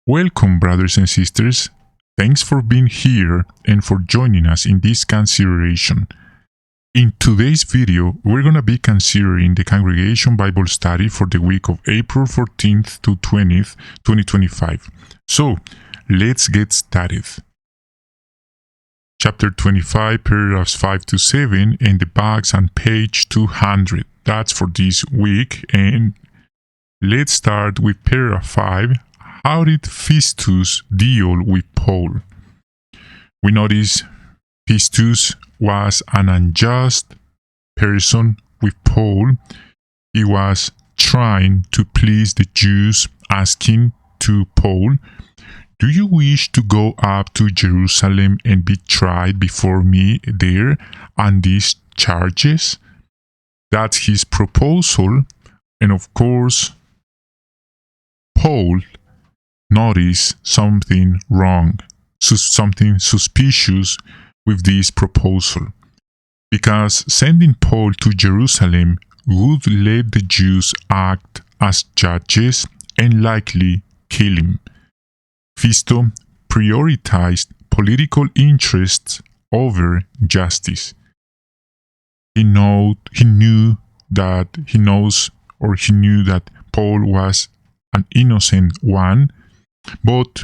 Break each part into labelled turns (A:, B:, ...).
A: Welcome, brothers and sisters. Thanks for being here and for joining us in this consideration. In today's video, we're going to be considering the Congregation Bible Study for the week of April 14th to 20th, 2025. So, let's get started. Chapter 25, paragraphs 5 to 7, and the box on page 200. That's for this week. And let's start with paragraph 5. How did Festus deal with Paul? We notice Festus was an unjust person with Paul. He was trying to please the Jews, asking to Paul, "Do you wish to go up to Jerusalem and be tried before me there on these charges?" That's his proposal. And of course, Paul noticed something wrong, something suspicious with this proposal, because sending Paul to Jerusalem would let the Jews act as judges and likely kill him. Festus prioritized political interests over justice. He knew that Paul was an innocent one, but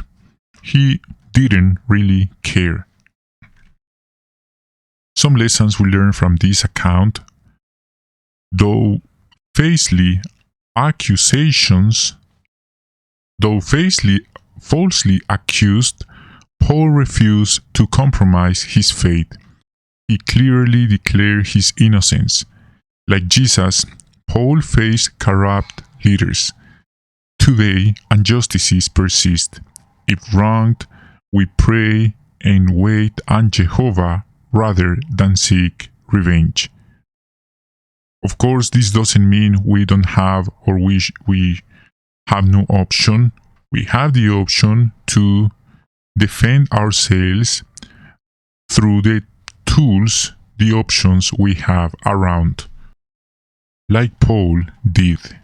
A: he didn't really care. Some lessons we learn from this account. Though falsely accused, Paul refused to compromise his faith. He clearly declared his innocence. Like Jesus, Paul faced corrupt leaders. Today, injustices persist. If wronged, we pray and wait on Jehovah rather than seek revenge. Of course, this doesn't mean we don't have or we have no option. We have the option to defend ourselves through the tools, the options we have around, like Paul did.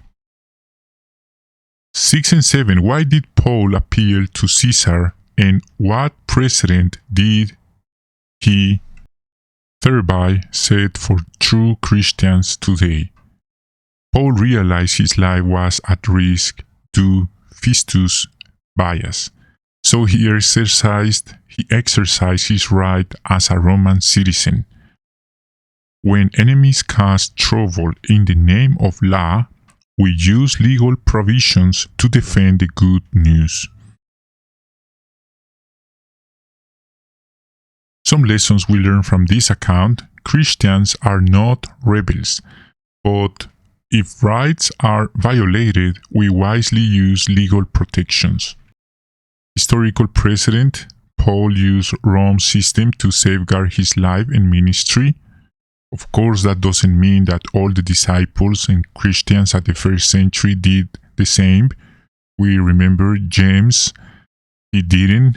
A: 6 and 7. Why did Paul appeal to Caesar, and what precedent did he thereby set for true Christians today? Paul realized his life was at risk due to Festus' bias, so he exercised his right as a Roman citizen. When enemies cause trouble in the name of law, we use legal provisions to defend the good news. Some lessons we learn from this account. Christians are not rebels, but if rights are violated, we wisely use legal protections. Historical precedent. Paul used Rome's system to safeguard his life and ministry. Of course, that doesn't mean that all the disciples and Christians at the first century did the same. We remember James, he didn't,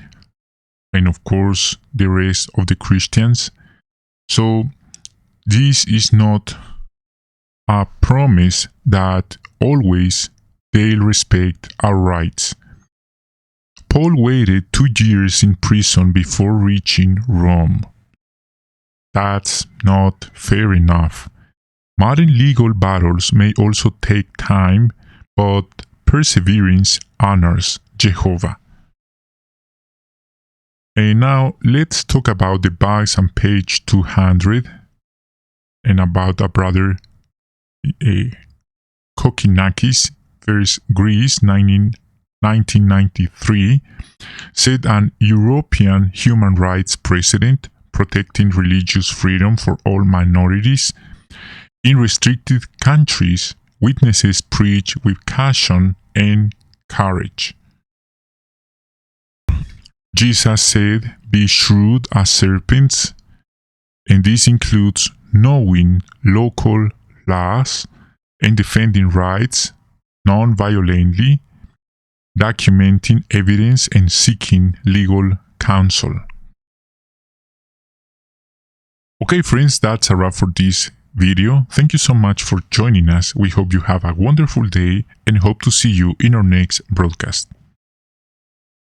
A: and of course the rest of the Christians. So this is not a promise that always they'll respect our rights. Paul waited 2 years in prison before reaching Rome. That's not fair enough. Modern legal battles may also take time, but perseverance honors Jehovah. And now let's talk about the box on page 200 and about a brother Kokinakis, verse Greece, 1993, said an European human rights precedent protecting religious freedom for all minorities. In restricted countries, witnesses preach with caution and courage. Jesus said, "Be shrewd as serpents," and this includes knowing local laws and defending rights non-violently, documenting evidence and seeking legal counsel. Okay, friends, that's a wrap for this video. Thank you so much for joining us. We hope you have a wonderful day and hope to see you in our next broadcast.